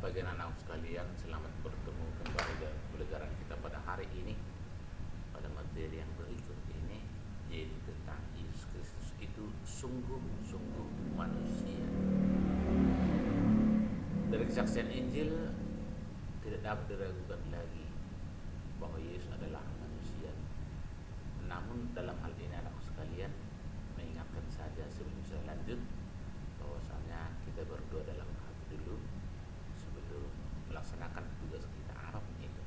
Bagi anak sekalian, selamat bertemu kembali dalam pelajaran kita pada hari ini, pada materi yang berikut ini, yaitu tentang Yesus Kristus itu sungguh-sungguh manusia. Dari kesaksian Injil tidak dapat diragukan lagi bahwa Yesus adalah manusia. Namun dalam hal ini anak sekalian, mengingatkan saja sebelum saya lanjut, bahwasanya kita berdoa dalam hati dulu sebelum melaksanakan tugas kita apapun itu,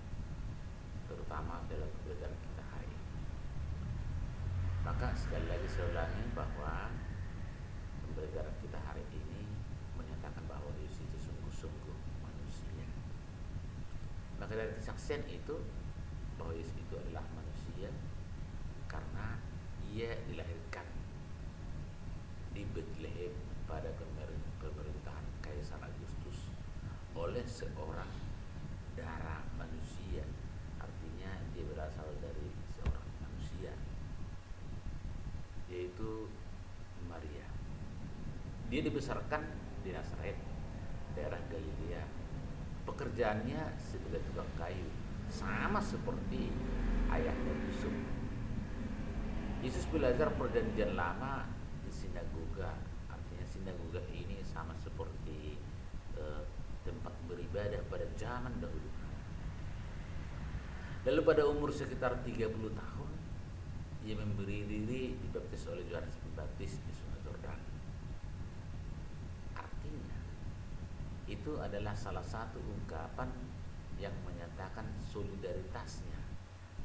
terutama dalam pelajaran kita hari ini. Maka sekali lagi saya ulangi bahwa pembelajaran kita hari ini menyatakan bahwa Yesus itu sungguh-sungguh manusia. Maka dari kesaksian itu bahwa Yesus itu adalah manusia karena ia dilahirkan di Bethlehem pada pemerintahan Kaisar Agustus oleh seorang darah manusia, artinya dia berasal dari seorang manusia, yaitu Maria. Dia dibesarkan di Nazaret, daerah Galilea. Pekerjaannya sebagai tukang kayu, sama seperti ayahnya Yusuf. Yesus belajar perjanjian lama di sinagoga. Artinya sinagoga ini sama seperti tempat beribadah pada zaman dahulu. Lalu pada umur sekitar 30 tahun, ia memberi diri dibaptis oleh Yohanes Pembaptis di Sungai Yordan. Artinya, itu adalah salah satu ungkapan yang menyatakan solidaritasnya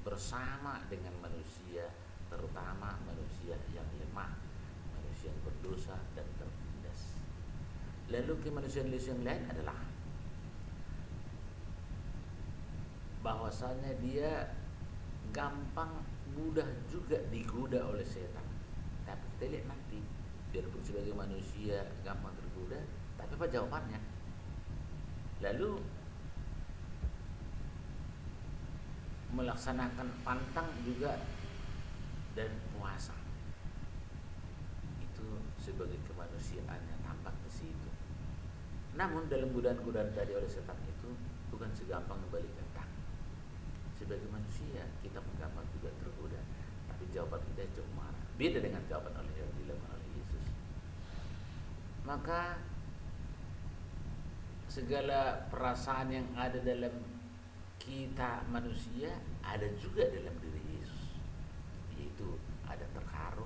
bersama dengan manusia, terutama manusia yang lemah, manusia yang berdosa dan tertindas. Lalu kemanusiaan yang lain adalah bahwasanya dia gampang mudah juga digoda oleh setan. Tapi kita lihat nanti, biarpun sebagai manusia gampang tergoda, tapi apa jawabannya? Lalu melaksanakan pantang juga dan puasa. Itu sebagai kemanusiaannya tampak di situ. Namun dalam godaan-godaan tadi oleh setan itu bukan segampang kembali kentang. Sebagai manusia kita pun gampang juga tergoda, tapi jawaban kita cuma marah. Beda dengan jawaban yang dilakukan oleh Yesus. Maka segala perasaan yang ada dalam kita manusia ada juga dalam diri Yesus, yaitu ada terharu,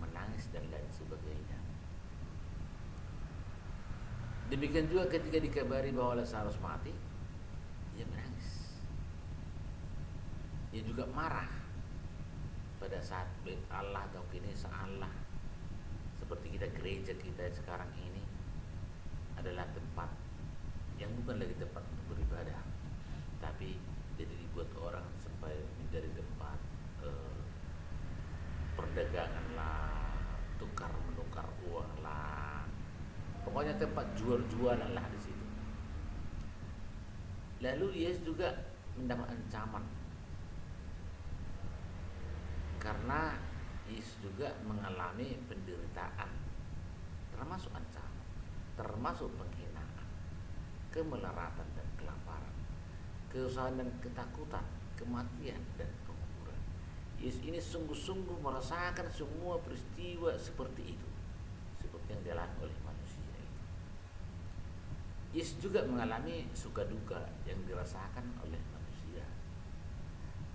menangis dan lain sebagainya. Demikian juga ketika dikabari bahwa Lazarus mati, ia menangis. Ia juga marah pada saat bait Allah atau Kanisa Allah, seperti kita gereja kita sekarang ini adalah tempat yang bukan lagi tempat untuk beribadah, tapi jadi dibuat orang supaya menjadi tempat perdagangan lah, tukar menukar uang lah, pokoknya tempat jual-jualan lah di situ. Lalu Yesus juga mendapat ancaman karena Yesus juga mengalami penderitaan, termasuk ancaman, termasuk penghinaan, kemelaratan dan kelaparan, kesusahan dan ketakutan, kematian dan penguburan. Yesus ini sungguh-sungguh merasakan semua peristiwa seperti itu, seperti yang dialami oleh manusia itu. Yesus juga mengalami suka duka yang dirasakan oleh manusia,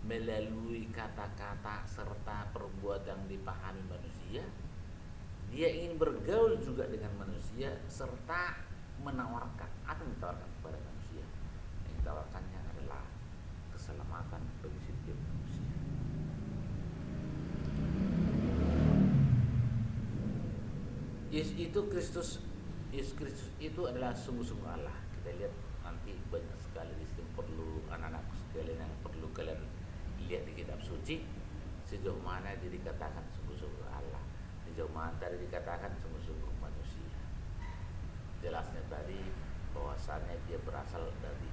melalui kata-kata serta perbuatan yang dipahami manusia. Dia ingin bergaul juga dengan manusia serta menawarkan. Apa yang ditawarkan kepada manusia? Yang ditawarkannya adalah keselamatan bagi setiap manusia. Yesus Kristus itu adalah sungguh-sungguh Allah. Kita lihat nanti banyak sekali di situ, perlu anak-anak sekalian yang perlu kalian lihat di kitab suci, sejauh mana dia dikatakan sungguh-sungguh Allah, sejauh mana tadi dikatakan sungguh-sungguh manusia. Jelasnya tadi bahwasannya dia berasal dari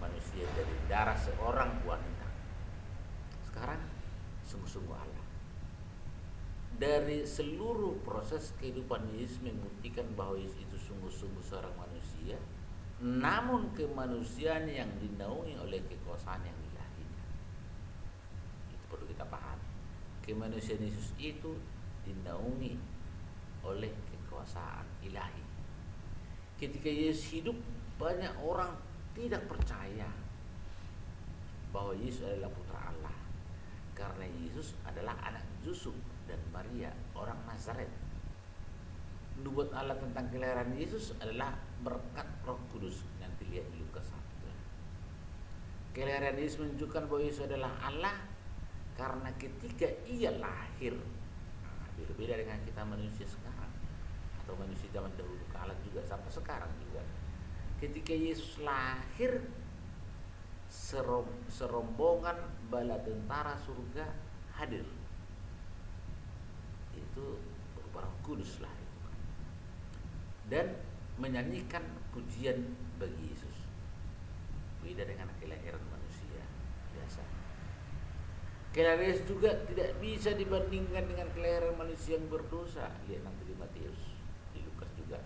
manusia, dari darah seorang wanita. Sekarang sungguh-sungguh Allah. Dari seluruh proses kehidupan Yesus membuktikan bahwa Yesus itu sungguh-sungguh seorang manusia. namun kemanusiaan yang dinaungi oleh kekuasaan yang ilahinya. Itu perlu kita pahami. Kemanusiaan Yesus itu dinaungi oleh kekuasaan ilahi. Ketika Yesus hidup, banyak orang tidak percaya bahwa Yesus adalah putra Allah, karena Yesus adalah anak Yusuf dan Maria, orang Nazaret. Nubuat Allah tentang kelahiran Yesus adalah berkat Roh Kudus. Nanti lihat di Lukas 1. Kelahiran Yesus menunjukkan bahwa Yesus adalah Allah karena ketika ia lahir, berbeda dengan kita manusia sekarang atau manusia zaman dahulu kala juga sampai sekarang juga. Ketika Yesus lahir, serombongan bala tentara surga hadir. Itu berupa Roh Kudus lah itu kan. Dan menyanyikan pujian bagi Yesus. Beda dengan kelahiran manusia biasa. Kelahiran Yesus juga tidak bisa dibandingkan dengan kelahiran manusia yang berdosa. Lihat nanti di Matius, di Lukas juga.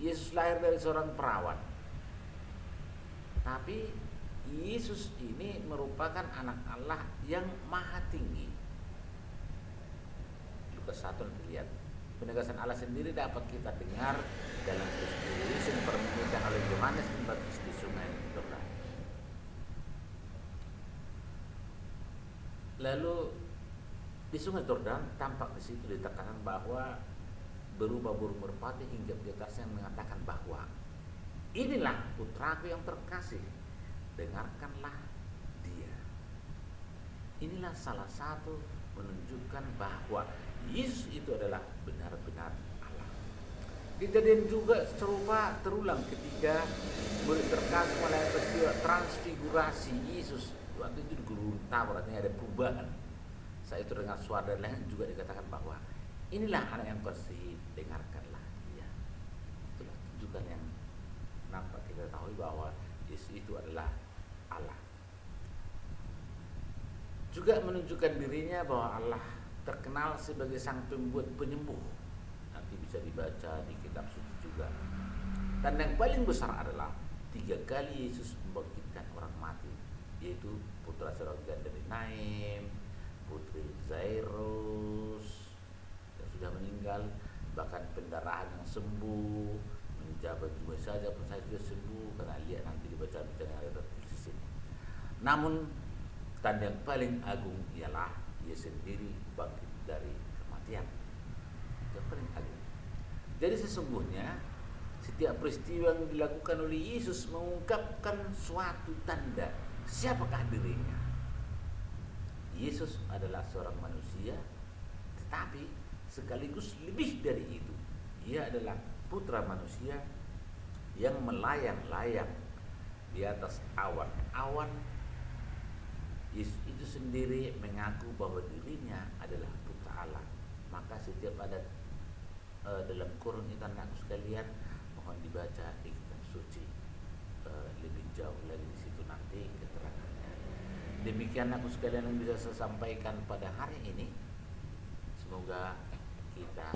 Yesus lahir dari seorang perawan. Tapi Yesus ini merupakan anak Allah yang maha tinggi. Lukas 1 nanti lihat. Penegasan Allah sendiri dapat kita dengar dalam peristiwa Yesus yang dipermenungkan oleh Yohanes Pembaptis di Sungai Yordan. Lalu di Sungai Yordan tampak di situ ditekankan bahwa berubah burung merpati hingga di atasnya mengatakan bahwa inilah putraku yang terkasih, dengarkanlah dia. Inilah salah satu menunjukkan bahwa Yesus itu adalah benar-benar Allah. Kejadian juga serupa terulang ketika murid terkasih mulai peristiwa transfigurasi Yesus. Waktu itu di Gunung Tabor, artinya ada perubahan. Saat itu dengan suara dan lain juga dikatakan bahwa inilah anak yang kasih, dengarkanlah dia. Itulah tunjukkan yang nampak kita tahu bahwa Yesus itu adalah Allah. Juga menunjukkan dirinya bahwa Allah terkenal sebagai sang pembuat penyembuh. Nanti bisa dibaca di kitab suci juga. Dan yang paling besar adalah 3 kali Yesus membangkitkan orang mati, yaitu putra surga dari Naim, putri Zairus yang sudah meninggal, bahkan pendarahan yang sembuh, menjabat juga saja pun saya sudah sembuh, karena lihat nanti dibaca dengan ayat di sini. Namun tanda yang paling agung ialah ia sendiri bangkit dari kematian. Yang paling agung. Jadi sesungguhnya setiap peristiwa yang dilakukan oleh Yesus mengungkapkan suatu tanda siapakah dirinya. Yesus adalah seorang manusia, tetapi sekaligus lebih dari itu. Ia adalah putra manusia yang melayang-layang di atas awan-awan. Yesus itu sendiri mengaku bahwa dirinya adalah putra Allah. Maka setiap ada dalam Quran itu anakku sekalian, mohon dibaca di kitab suci lebih jauh lagi di situ nanti keterangannya. Demikian aku sekalian yang bisa saya sampaikan pada hari ini. Semoga kita